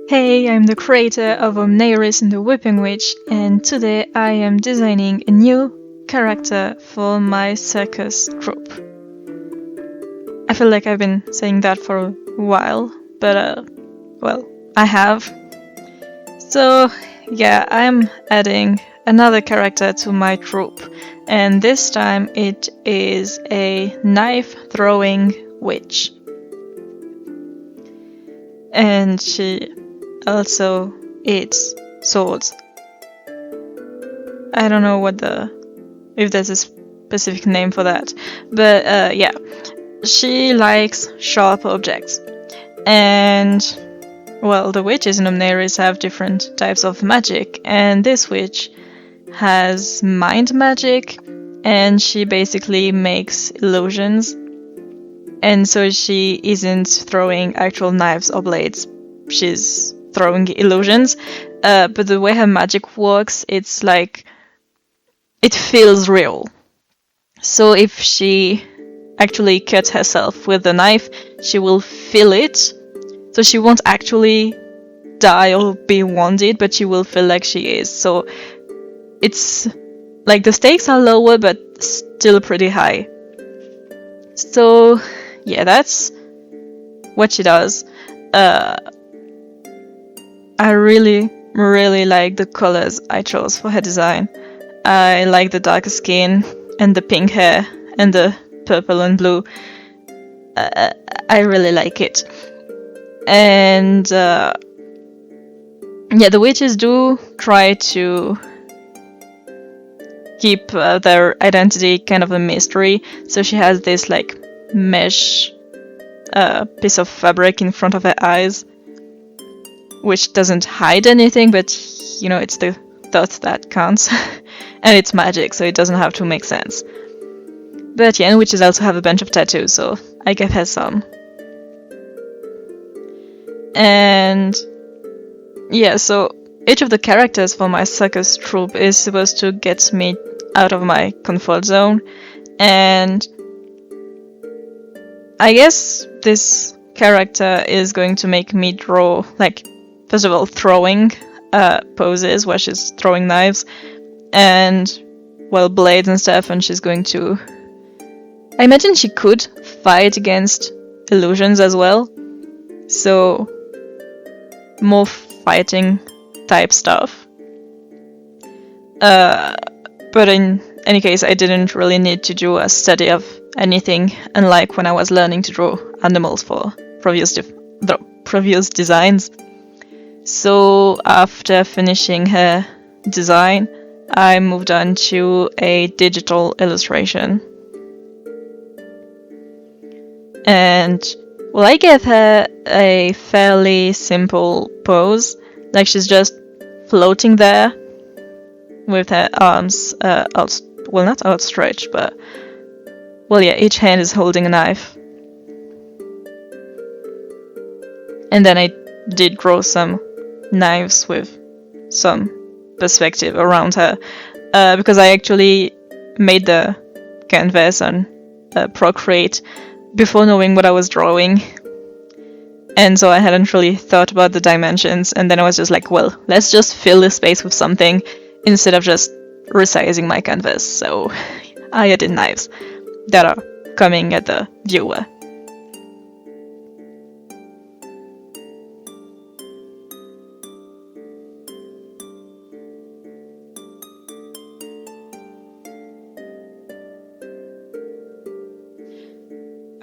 Hey, I'm the creator of Omneiris and the Whipping Witch, and today I am designing a new character for my circus troupe. I feel like I've been saying that for a while, but well, I have. So yeah, I'm adding another character to my troupe, and this time it is a knife-throwing witch. And she also eats swords. I don't know if there's a specific name for that, but yeah, she likes sharp objects. And well, the witches in Omneiris have different types of magic, and this witch has mind magic, and she basically makes illusions. And so she isn't throwing actual knives or blades, she's throwing illusions. But the way her magic works, it's like it feels real. So if she actually cuts herself with the knife, she will feel it. So she won't actually die or be wounded, but she will feel like she is. So it's like the stakes are lower, but still pretty high. So yeah, that's what she does. I really like the colors I chose for her design. I like the darker skin and the pink hair and the purple and blue. I really like it. And yeah, the witches do try to keep their identity kind of a mystery. So she has this like mesh piece of fabric in front of her eyes, which doesn't hide anything, but you know, it's the thought that counts. And it's magic, so it doesn't have to make sense. But yeah, and witches also have a bunch of tattoos, so I gave her some. And yeah, so each of the characters for my circus troupe is supposed to get me out of my comfort zone. And I guess this character is going to make me draw, like, first of all, throwing poses where she's throwing knives and, well, blades and stuff, and she's going to... I imagine she could fight against illusions as well, so more fighting type stuff. But in any case, I didn't really need to do a study of anything, unlike when I was learning to draw animals for previous designs. So after finishing her design, I moved on to a digital illustration. And well, I gave her a fairly simple pose, like she's just floating there with her arms not outstretched, but well, yeah, each hand is holding a knife. And then I did draw some knives with some perspective around her, because I actually made the canvas on Procreate before knowing what I was drawing, and so I hadn't really thought about the dimensions, and then I was just like, well, let's just fill the space with something instead of just resizing my canvas. So I added knives that are coming at the viewer.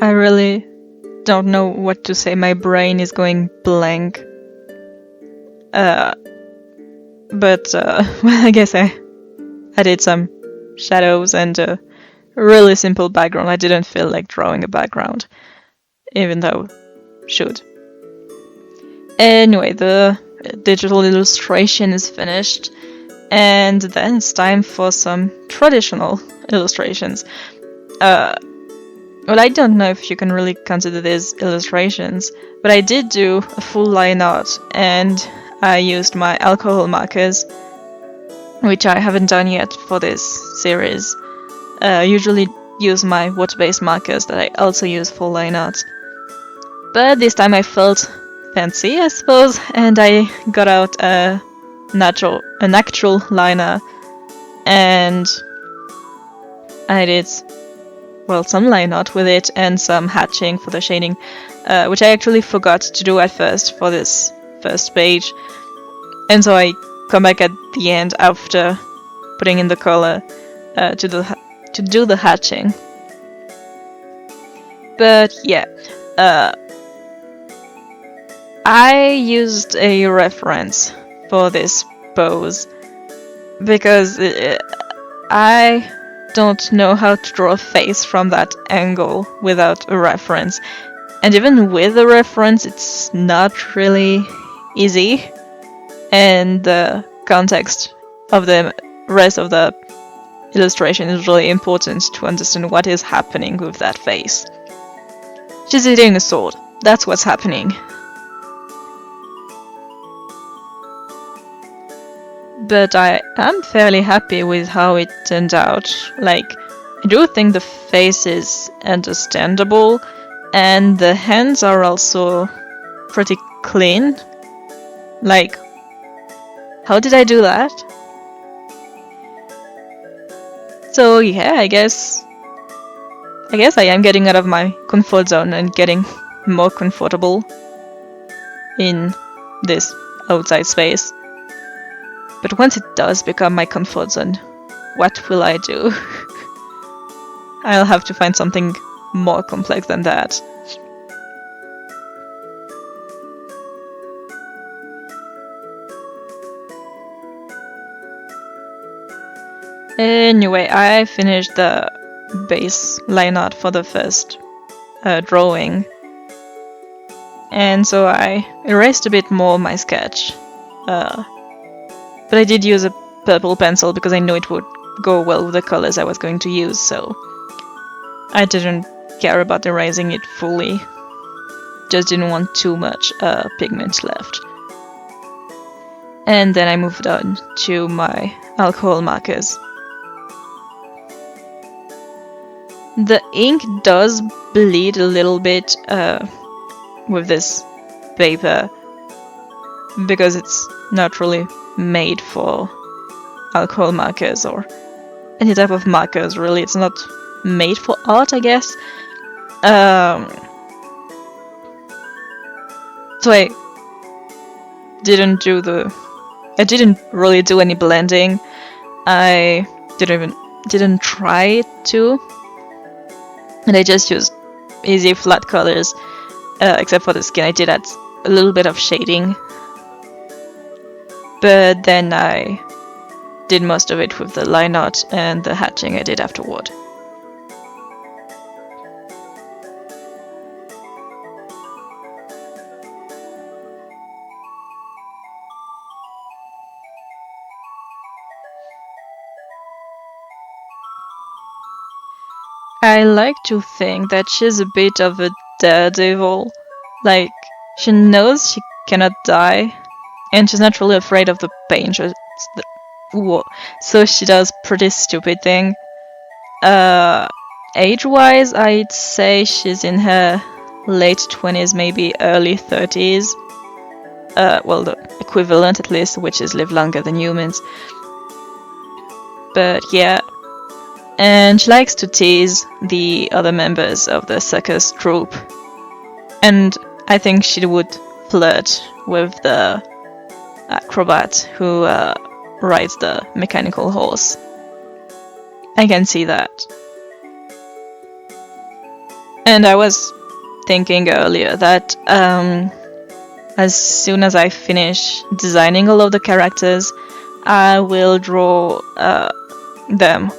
I really don't know what to say. My brain is going blank. But well, I guess I added some shadows and a really simple background. I didn't feel like drawing a background, even though I should. Anyway, the digital illustration is finished, and then it's time for some traditional illustrations. Well, I don't know if you can really consider these illustrations, but I did do a full line art, and I used my alcohol markers, which I haven't done yet for this series. I usually use my water-based markers that I also use for line art. But this time I felt fancy, I suppose, and I got out an actual liner, and I did, well, some line art with it and some hatching for the shading, which I actually forgot to do at first for this first page, and so I come back at the end after putting in the color to do the hatching. But yeah, I used a reference for this pose because I don't know how to draw a face from that angle without a reference, and even with a reference it's not really easy, and the context of the rest of the illustration is really important to understand what is happening with that face. She's eating a sword, that's what's happening. But I am fairly happy with how it turned out. Like, I do think the face is understandable, and the hands are also pretty clean. Like, how did I do that? So yeah, I guess I am getting out of my comfort zone and getting more comfortable in this outside space. But once it does become my comfort zone, what will I do? I'll have to find something more complex than that. Anyway, I finished the base line art for the first drawing, and so I erased a bit more of my sketch, but I did use a purple pencil because I knew it would go well with the colors I was going to use, so I didn't care about erasing it fully, just didn't want too much pigment left. And then I moved on to my alcohol markers. The ink does bleed a little bit with this paper because it's not really made for alcohol markers or any type of markers, really. It's not made for art, I guess. So I didn't really do any blending. I didn't try to. And I just used easy flat colors, except for the skin. I did add a little bit of shading, but then I did most of it with the line art and the hatching I did afterward. I like to think that she's a bit of a daredevil. Like, she knows she cannot die, and she's not really afraid of the pain. So she does pretty stupid thing. Age-wise, I'd say she's in her late 20s, maybe early 30s. Well, the equivalent at least, which is live longer than humans. But yeah. And she likes to tease the other members of the circus troupe. And I think she would flirt with the acrobat who rides the mechanical horse. I can see that. And I was thinking earlier that as soon as I finish designing all of the characters, I will draw them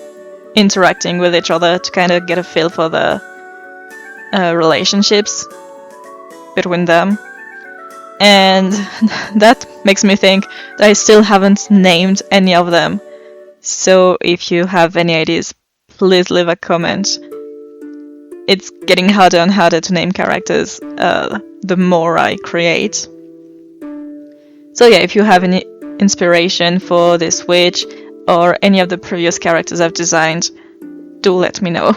interacting with each other to kind of get a feel for the relationships between them. And that makes me think that I still haven't named any of them. So if you have any ideas, please leave a comment. It's getting harder and harder to name characters the more I create. So yeah, if you have any inspiration for this witch or any of the previous characters I've designed, do let me know.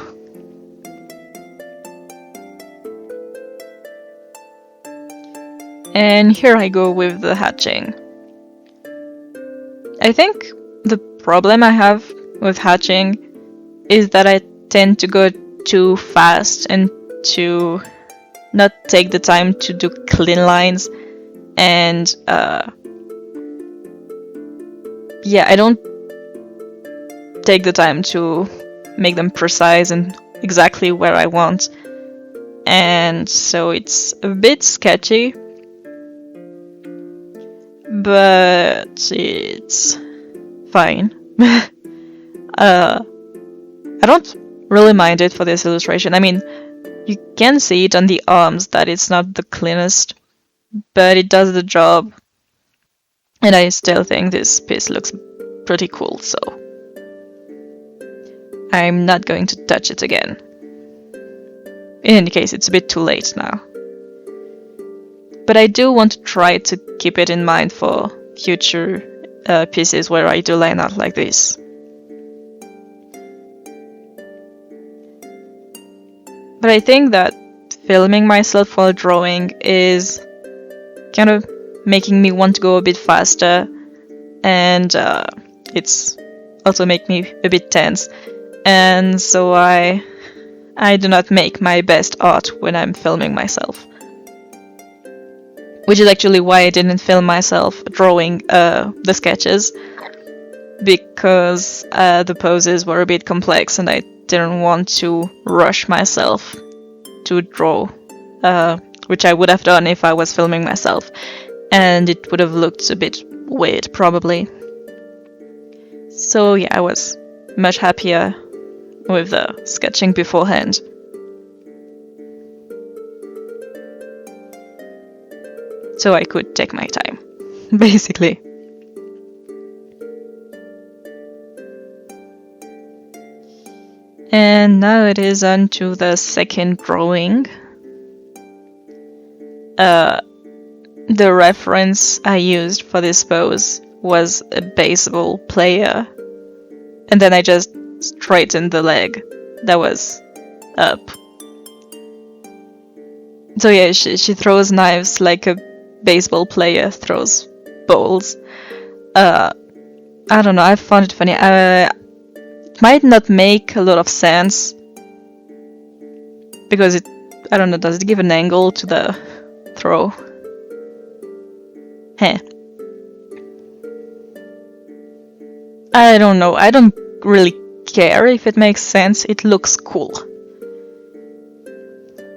And here I go with the hatching. I think the problem I have with hatching is that I tend to go too fast and to not take the time to do clean lines, and yeah, I don't take the time to make them precise and exactly where I want, and so it's a bit sketchy, but it's fine. I don't really mind it for this illustration. I mean, you can see it on the arms that it's not the cleanest, but it does the job, and I still think this piece looks pretty cool, so I'm not going to touch it again. In any case, it's a bit too late now. But I do want to try to keep it in mind for future pieces where I do line art like this. But I think that filming myself while drawing is kind of making me want to go a bit faster, and it's also making me a bit tense, and so I do not make my best art when I'm filming myself. Which is actually why I didn't film myself drawing the sketches, because the poses were a bit complex and I didn't want to rush myself to draw, which I would have done if I was filming myself, and it would have looked a bit weird probably. So yeah, I was much happier with the sketching beforehand. So I could take my time, basically. And now it is on to the second drawing. The reference I used for this pose was a baseball player, and then I just straightened the leg that was up. So yeah, she throws knives like a baseball player throws balls. I don't know, I found it funny. It might not make a lot of sense because I don't know, does it give an angle to the throw? Heh. I don't know, I don't really care if it makes sense, it looks cool.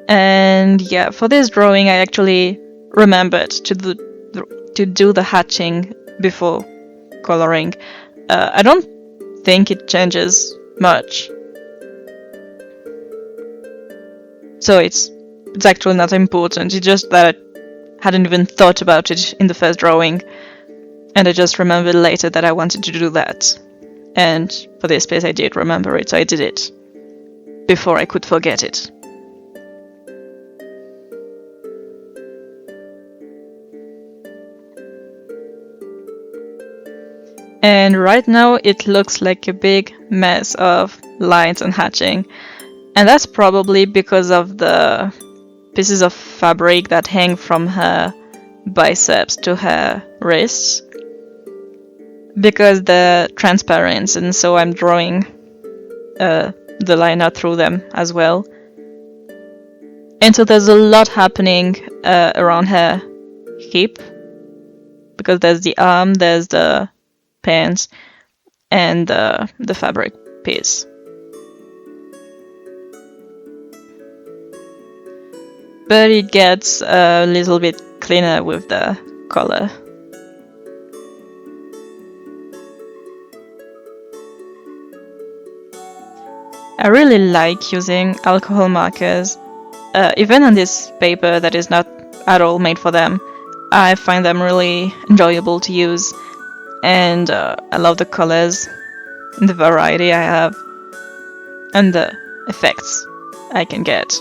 And yeah, for this drawing I actually remembered to do the hatching before coloring. I don't think it changes much, so it's actually not important. It's just that I hadn't even thought about it in the first drawing, and I just remembered later that I wanted to do that. And for this piece I did remember it, so I did it before I could forget it. And right now it looks like a big mess of lines and hatching, and that's probably because of the pieces of fabric that hang from her biceps to her wrists, because they're transparent, and so I'm drawing the line art through them as well. And so there's a lot happening around her hip, because there's the arm, there's the pants, and the fabric piece. But it gets a little bit cleaner with the color. I really like using alcohol markers, even on this paper that is not at all made for them. I find them really enjoyable to use, and I love the colors, the variety I have, and the effects I can get.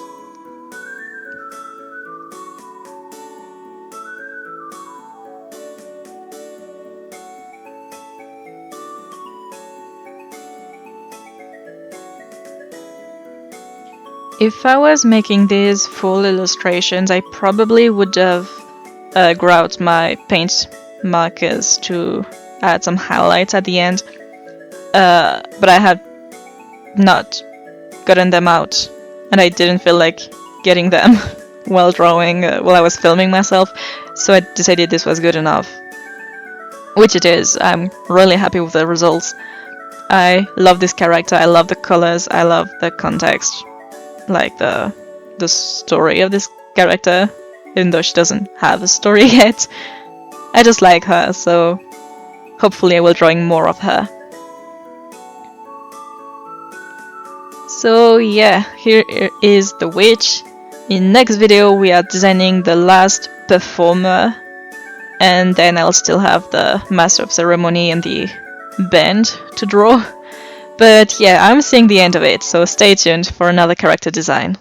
If I was making these full illustrations, I probably would have grow out my paint markers to add some highlights at the end, but I had not gotten them out, and I didn't feel like getting them while drawing, while I was filming myself, so I decided this was good enough. Which it is. I'm really happy with the results. I love this character, I love the colors, I love the context, like the story of this character, even though she doesn't have a story yet. I just like her, so hopefully I will drawing more of her. So yeah, here is the witch. In next video we are designing the last performer, and then I'll still have the master of ceremony and the band to draw. But yeah, I'm seeing the end of it, so stay tuned for another character design.